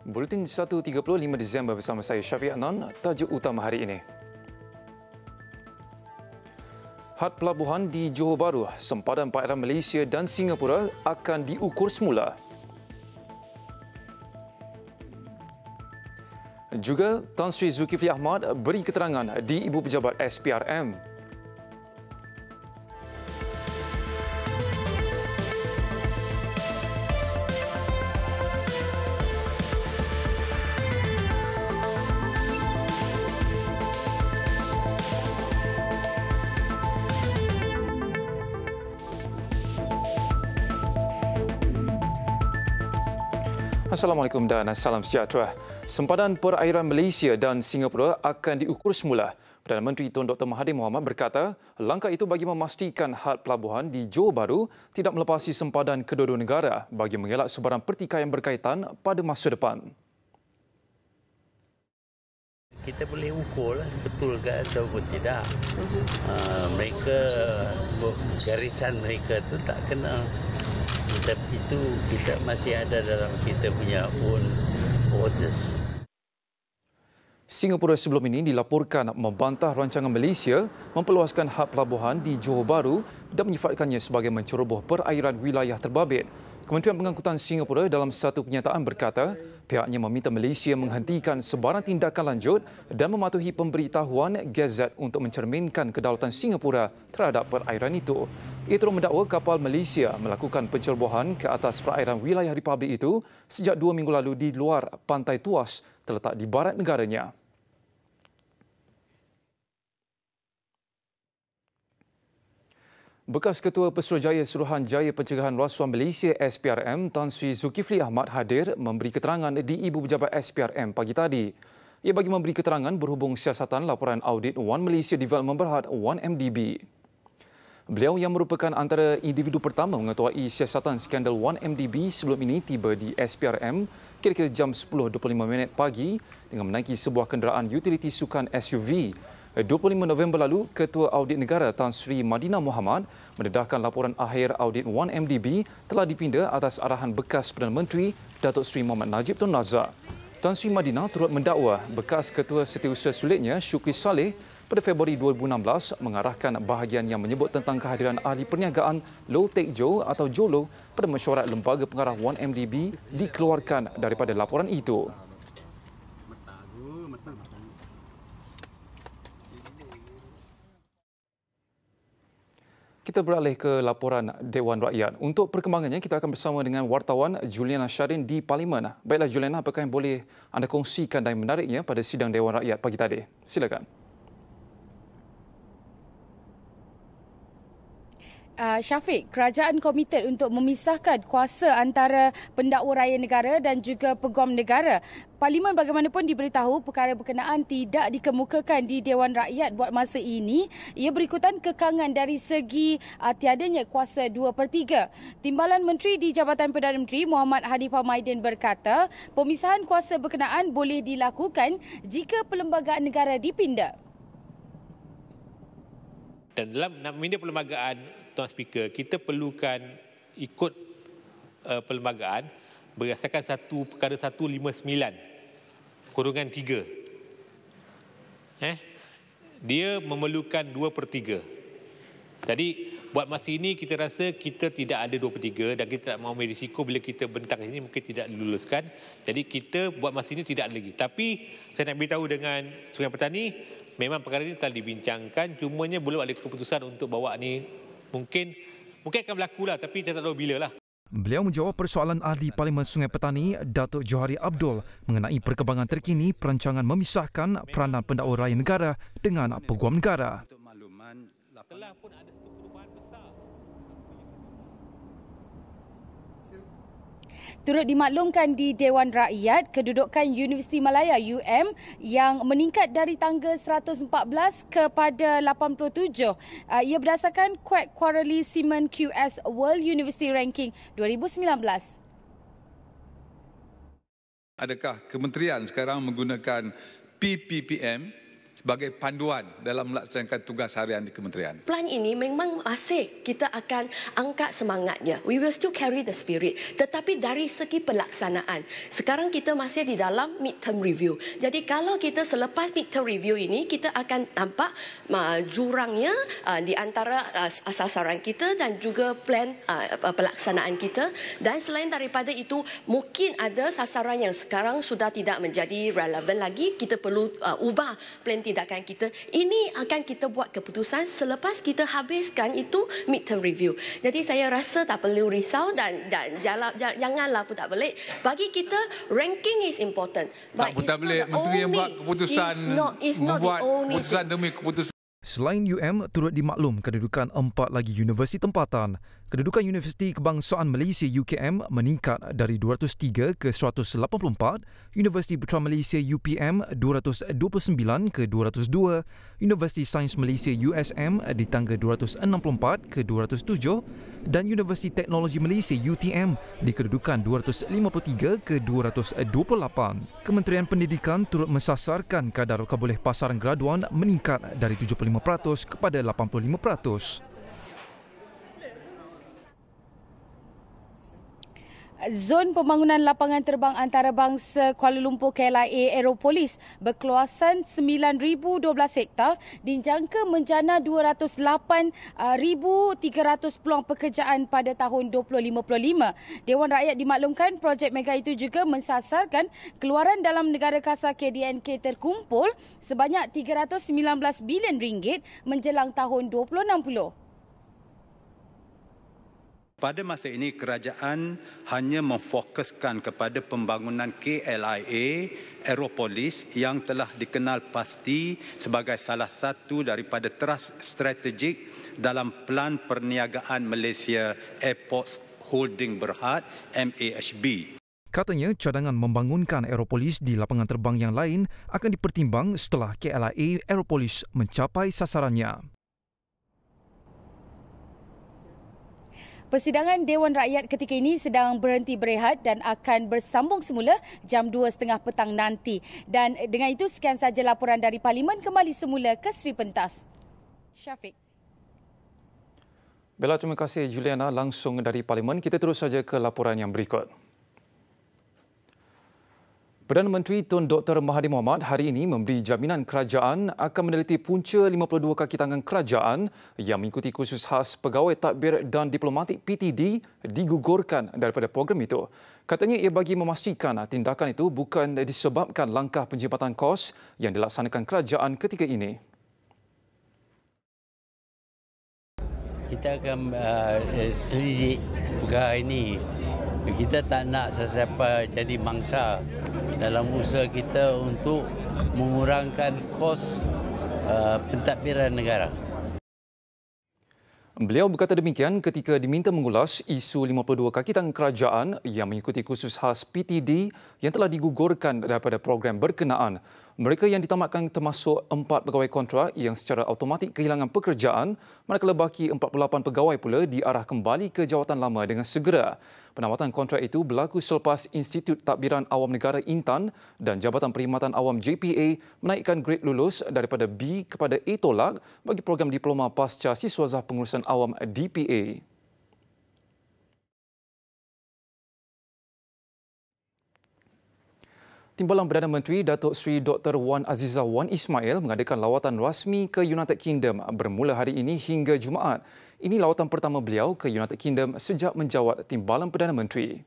Buletin 1.35 Disember bersama saya Syafiq Anan, tajuk utama hari ini. Had pelabuhan di Johor Bahru, sempadan perairan Malaysia dan Singapura akan diukur semula. Juga Tan Sri Zulkifli Ahmad beri keterangan di Ibu Pejabat SPRM. Assalamualaikum dan salam sejahtera. Sempadan perairan Malaysia dan Singapura akan diukur semula. Perdana Menteri Tun Dr. Mahathir Mohamad berkata, langkah itu bagi memastikan had pelabuhan di Johor Bahru tidak melepasi sempadan kedua-dua negara bagi mengelak sebarang pertikaian berkaitan pada masa depan. Kita boleh ukur lah betul ke ataupun tidak. Mereka, garisan mereka tu tak kena. Kita masih ada dalam kita punya own waters. Singapura sebelum ini dilaporkan membantah rancangan Malaysia memperluaskan had pelabuhan di Johor Bahru dan menyifatkannya sebagai menceroboh perairan wilayah terbabit. Kementerian Pengangkutan Singapura dalam satu kenyataan berkata, pihaknya meminta Malaysia menghentikan sebarang tindakan lanjut dan mematuhi pemberitahuan Gazette untuk mencerminkan kedaulatan Singapura terhadap perairan itu. Ia turut mendakwa kapal Malaysia melakukan pencerobohan ke atas perairan wilayah Republik itu sejak 2 minggu lalu di luar pantai Tuas terletak di barat negaranya. Bekas Ketua Pesuruhjaya Suruhanjaya Pencegahan Rasuah Malaysia SPRM Tan Sri Zulkifli Ahmad hadir memberi keterangan di Ibu Pejabat SPRM pagi tadi. Ia bagi memberi keterangan berhubung siasatan laporan audit One Malaysia Development Berhad 1MDB. Beliau yang merupakan antara individu pertama mengetuai siasatan skandal 1MDB sebelum ini tiba di SPRM kira-kira jam 10.25 pagi dengan menaiki sebuah kenderaan utility sukan SUV. 25 November lalu, Ketua Audit Negara Tan Sri Madinah Mohamad mendedahkan laporan akhir audit 1MDB telah dipinda atas arahan bekas Perdana Menteri Datuk Seri Mohamad Najib Tun Razak. Tan Sri Madinah turut mendakwa bekas Ketua Setiausaha sulitnya Syukri Saleh pada Februari 2016 mengarahkan bahagian yang menyebut tentang kehadiran ahli perniagaan Low Tech Joe atau JOLO pada mesyuarat lembaga pengarah 1MDB dikeluarkan daripada laporan itu. Kita beralih ke laporan Dewan Rakyat. Untuk perkembangannya, kita akan bersama dengan wartawan Juliana Syarin di Parlimen. Baiklah Juliana, apakah yang boleh anda kongsikan dan menariknya pada sidang Dewan Rakyat pagi tadi? Silakan. Syafiq, kerajaan komited untuk memisahkan kuasa antara pendakwa raya negara dan juga peguam negara. Parlimen bagaimanapun diberitahu perkara berkenaan tidak dikemukakan di Dewan Rakyat buat masa ini. Ia berikutan kekangan dari segi tiadanya kuasa 2/3. Timbalan Menteri di Jabatan Perdana Menteri Muhammad Hanifah Maidin berkata, pemisahan kuasa berkenaan boleh dilakukan jika perlembagaan negara dipinda. Dan dalam nak minda perlembagaan, Tuan Speaker, kita perlukan ikut perlembagaan berdasarkan perkara 159/3. Dia memerlukan 2/3. Jadi buat masa ini kita rasa kita tidak ada 2/3 dan kita tak mahu ambil risiko bila kita bentang ini mungkin tidak diluluskan. Jadi kita buat masa ini tidak ada lagi. Tapi saya nak beritahu dengan Sungai Petani, memang perkara ini telah dibincangkan, cumanya belum ada keputusan untuk bawa ni. Mungkin akan berlaku lah, tapi saya tak tahu bila lah. Beliau menjawab persoalan ahli Parlimen Sungai Petani, Datuk Johari Abdul, mengenai perkembangan terkini perancangan memisahkan peranan pendakwa raya negara dengan peguam negara. Telah pun ada satu perubahan besar. Turut dimaklumkan di Dewan Rakyat, kedudukan Universiti Malaya UM yang meningkat dari tangga 114 kepada 87. Ia berdasarkan Quarterly Simon QS World University Ranking 2019. Adakah kementerian sekarang menggunakan PPPM sebagai panduan dalam melaksanakan tugas harian di kementerian. Plan ini memang masih kita akan angkat semangatnya. We will still carry the spirit. Tetapi dari segi pelaksanaan, sekarang kita masih di dalam midterm review. Jadi kalau kita selepas midterm review ini, kita akan nampak jurangnya di antara sasaran kita dan juga plan pelaksanaan kita. Dan selain daripada itu, mungkin ada sasaran yang sekarang sudah tidak menjadi relevan lagi. Kita perlu ubah plan tindakan kita. Ini akan kita buat keputusan selepas kita habiskan itu midterm review. Jadi saya rasa tak perlu risau dan janganlah putar balik. Bagi kita ranking is important. Tak putar balik, menteri yang buat keputusan membuat keputusan demi keputusan. Selain UM, turut dimaklum kedudukan 4 lagi universiti tempatan. Kedudukan Universiti Kebangsaan Malaysia UKM meningkat dari 203 ke 184, Universiti Putra Malaysia UPM 229 ke 202, Universiti Sains Malaysia USM di tangga 264 ke 207 dan Universiti Teknologi Malaysia UTM di kedudukan 253 ke 228. Kementerian Pendidikan turut mensasarkan kadar keboleh pasaran graduan meningkat dari 75% kepada 85%. Zon pembangunan lapangan terbang antarabangsa Kuala Lumpur KLIA Aeropolis berkeluasan 9,012 hektar dijangka menjana 208,300 peluang pekerjaan pada tahun 2055. Dewan Rakyat dimaklumkan projek mega itu juga mensasarkan keluaran dalam negara kasar KDNK terkumpul sebanyak 319 bilion ringgit menjelang tahun 2060. Pada masa ini, kerajaan hanya memfokuskan kepada pembangunan KLIA Aeropolis yang telah dikenal pasti sebagai salah satu daripada teras strategik dalam Pelan Perniagaan Malaysia Airports Holding Berhad MAHB. Katanya cadangan membangunkan Aeropolis di lapangan terbang yang lain akan dipertimbang setelah KLIA Aeropolis mencapai sasarannya. Persidangan Dewan Rakyat ketika ini sedang berhenti berehat dan akan bersambung semula jam 2.30 petang nanti. Dan dengan itu, sekian sahaja laporan dari Parlimen, kembali semula ke Sri Pentas. Syafiq. Bella, terima kasih Juliana langsung dari Parlimen. Kita terus saja ke laporan yang berikut. Perdana Menteri Tun Dr. Mahathir Mohamad hari ini memberi jaminan kerajaan akan meneliti punca 52 kaki tangan kerajaan yang mengikuti kursus khas pegawai tadbir dan diplomatik PTD digugurkan daripada program itu. Katanya ia bagi memastikan tindakan itu bukan disebabkan langkah penjimatan kos yang dilaksanakan kerajaan ketika ini. Kita akan selidik perkara ini. Kita tak nak sesiapa jadi mangsa dalam usaha kita untuk mengurangkan kos pentadbiran negara. Beliau berkata demikian ketika diminta mengulas isu 52 kaki tangan kerajaan yang mengikuti kursus khas PTD yang telah digugurkan daripada program berkenaan. Mereka yang ditamatkan termasuk 4 pegawai kontrak yang secara automatik kehilangan pekerjaan, manakala baki 48 pegawai pula diarah kembali ke jawatan lama dengan segera. Penawatan kontrak itu berlaku selepas Institut Tadbiran Awam Negara Intan dan Jabatan Perkhidmatan Awam JPA menaikkan grade lulus daripada B kepada A tolak bagi program diploma pasca Siswazah Pengurusan Awam DPA. Timbalan Perdana Menteri Datuk Seri Dr. Wan Azizah Wan Ismail mengadakan lawatan rasmi ke United Kingdom bermula hari ini hingga Jumaat. Ini lawatan pertama beliau ke United Kingdom sejak menjawat Timbalan Perdana Menteri.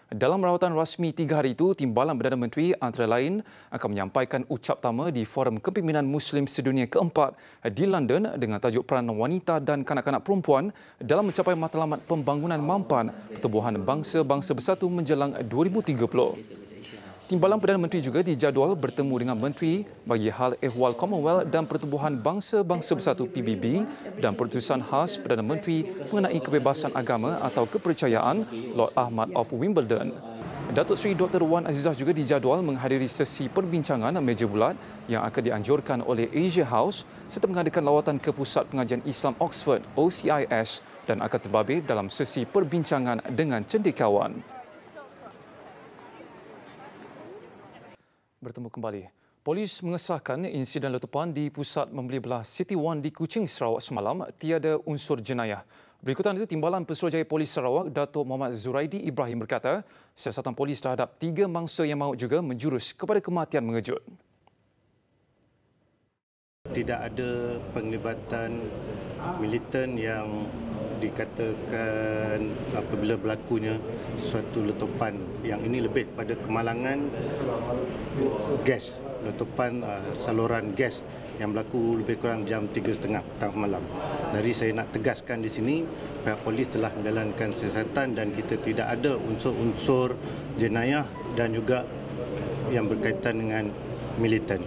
Dalam rawatan rasmi 3 hari itu, Timbalan Perdana Menteri antara lain akan menyampaikan ucap tama di Forum Kepimpinan Muslim Sedunia keempat di London dengan tajuk Peranan Wanita dan Kanak-kanak Perempuan dalam mencapai matlamat pembangunan mampan pertubuhan bangsa-bangsa bersatu menjelang 2030. Timbalan Perdana Menteri juga dijadual bertemu dengan Menteri bagi Hal Ehwal Commonwealth dan Pertubuhan Bangsa-Bangsa Bersatu PBB dan Pertutusan Khas Perdana Menteri mengenai kebebasan agama atau kepercayaan Lord Ahmad of Wimbledon. Datuk Seri Dr. Wan Azizah juga dijadual menghadiri sesi perbincangan meja bulat yang akan dianjurkan oleh Asia House serta mengadakan lawatan ke Pusat Pengajian Islam Oxford OCIS dan akan terbabit dalam sesi perbincangan dengan cendekiawan. Bertemu kembali. Polis mengesahkan insiden letupan di pusat membeli belah City One di Kuching, Sarawak semalam tiada unsur jenayah. Berikutan itu, Timbalan Pesuruhjaya Polis Sarawak, Datuk Muhammad Zuraidi Ibrahim berkata, siasatan polis terhadap 3 mangsa yang maut juga menjurus kepada kematian mengejut. Tidak ada penglibatan militan yang dikatakan apabila berlakunya suatu letupan yang ini lebih pada kemalangan gas, letupan saluran gas yang berlaku lebih kurang jam 3.30 petang malam. Jadi saya nak tegaskan di sini, pihak polis telah menjalankan siasatan dan kita tidak ada unsur-unsur jenayah dan juga yang berkaitan dengan militan.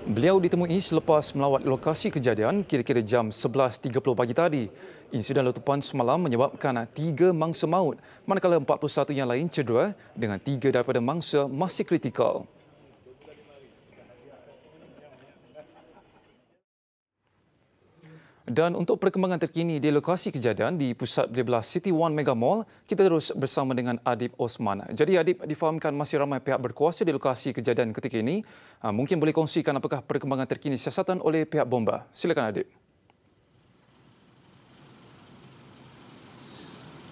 Beliau ditemui selepas melawat lokasi kejadian kira-kira jam 11.30 pagi tadi. Insiden letupan semalam menyebabkan 3 mangsa maut, manakala 41 yang lain cedera dengan 3 daripada mangsa masih kritikal. Dan untuk perkembangan terkini di lokasi kejadian di pusat beli belah City One Mega Mall, kita terus bersama dengan Adib Osman. Jadi Adib, difahamkan masih ramai pihak berkuasa di lokasi kejadian ketika ini. Mungkin boleh kongsikan apakah perkembangan terkini siasatan oleh pihak bomba. Silakan Adib.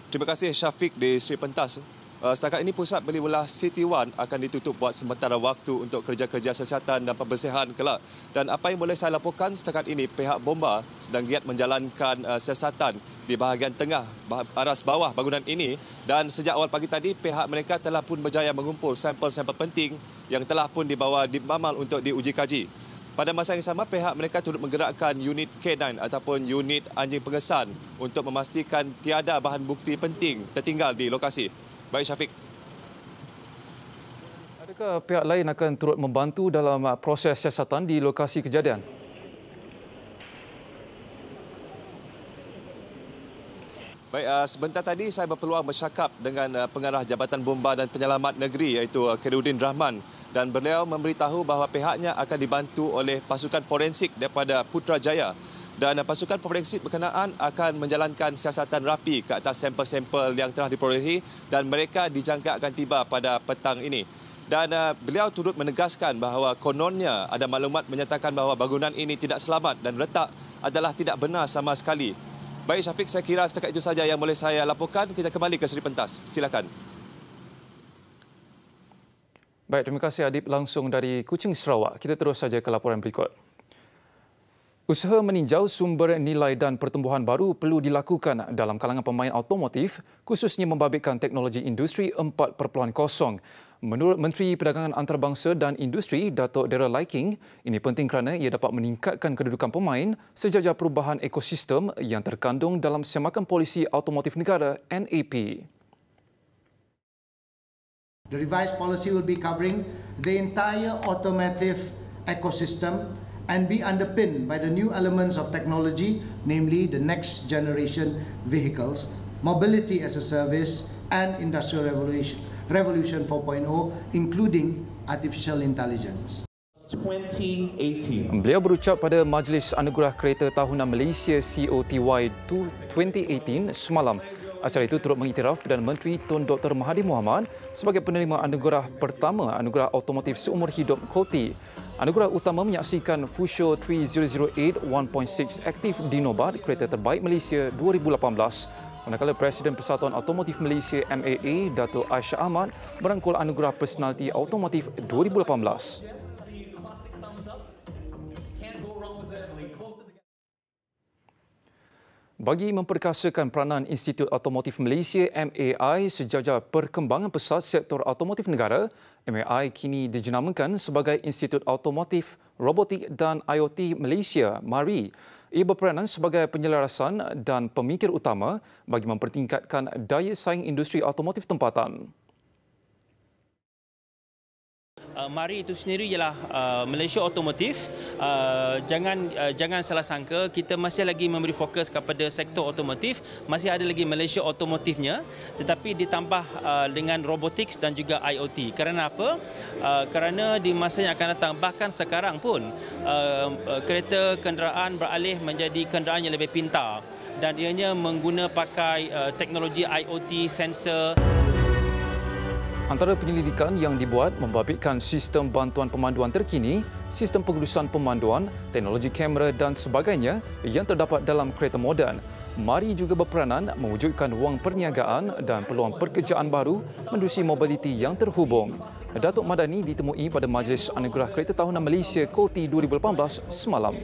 Terima kasih Syafiq di Sri Pentas. Setakat ini pusat beli belah City One akan ditutup buat sementara waktu untuk kerja-kerja siasatan dan pembersihan kelak. Dan apa yang boleh saya laporkan setakat ini, pihak bomba sedang giat menjalankan siasatan di bahagian tengah aras bawah bangunan ini, dan sejak awal pagi tadi pihak mereka telah pun berjaya mengumpul sampel-sampel penting yang telah pun dibawa di Mamal untuk diuji kaji. Pada masa yang sama, pihak mereka turut menggerakkan unit K9 ataupun unit anjing pengesan untuk memastikan tiada bahan bukti penting tertinggal di lokasi. Baik Syafiq. Adakah pihak lain akan turut membantu dalam proses siasatan di lokasi kejadian? Baik, sebentar tadi saya berpeluang bercakap dengan pengarah Jabatan Bomba dan Penyelamat Negeri iaitu Khairuddin Rahman, dan beliau memberitahu bahawa pihaknya akan dibantu oleh pasukan forensik daripada Putrajaya. Dan pasukan forensik berkenaan akan menjalankan siasatan rapi ke atas sampel-sampel yang telah diperolehi dan mereka dijangka akan tiba pada petang ini. Dan beliau turut menegaskan bahawa kononnya ada maklumat menyatakan bahawa bangunan ini tidak selamat dan letak adalah tidak benar sama sekali. Baik Syafiq, saya kira setakat itu saja yang boleh saya laporkan. Kita kembali ke Sri Pentas. Silakan. Baik, terima kasih Adib langsung dari Kuching, Sarawak. Kita terus saja ke laporan berikut. Usaha meninjau sumber nilai dan pertumbuhan baru perlu dilakukan dalam kalangan pemain automotif, khususnya membabitkan teknologi industri 4.0. Menurut Menteri Perdagangan Antarabangsa dan Industri, Datuk Daryl Liking, ini penting kerana ia dapat meningkatkan kedudukan pemain sejajar perubahan ekosistem yang terkandung dalam Semakan Polisi Automotif Negara NAP. The revised policy will be covering the entire automotive ecosystem and be underpinned by the new elements of technology, namely the next generation vehicles, mobility as a service, and industrial revolution 4.0, including artificial intelligence. 2018. Beliau berucap pada Majlis Anugerah Kereta Tahunan Malaysia COTY 2018 semalam. Acara itu turut mengiktiraf Perdana Menteri Tun Dr. Mahathir Mohamad sebagai penerima anugerah pertama Anugerah Automotif Seumur Hidup KOTI. Anugerah utama menyaksikan Fuso 3008 1.6 aktif dinobat kereta terbaik Malaysia 2018. Manakala Presiden Persatuan Automotif Malaysia MAA Dato' Aisyah Ahmad merangkul anugerah Personaliti Automotif 2018. Bagi memperkasakan peranan Institut Automotif Malaysia MAI sejajar perkembangan pesat sektor automotif negara, MAI kini dijenamakan sebagai Institut Automotif, Robotik dan IoT Malaysia MARI. Ia berperanan sebagai penyelarasan dan pemikir utama bagi mempertingkatkan daya saing industri automotif tempatan. MARI itu sendiri ialah Malaysia Automotif. Jangan salah sangka, kita masih lagi memberi fokus kepada sektor otomotif, masih ada lagi Malaysia Automotifnya, tetapi ditambah dengan robotics dan juga IoT. Kerana apa? Kerana di masa yang akan datang, bahkan sekarang pun kereta kenderaan beralih menjadi kenderaan yang lebih pintar dan ianya mengguna pakai teknologi IoT, sensor. Antara penyelidikan yang dibuat membabitkan sistem bantuan pemanduan terkini, sistem pengurusan pemanduan, teknologi kamera dan sebagainya yang terdapat dalam kereta moden. MARI juga berperanan mewujudkan wang perniagaan dan peluang pekerjaan baru menerusi mobiliti yang terhubung. Datuk Madani ditemui pada Majlis Anugerah Kereta Tahunan Malaysia KOTI 2018 semalam.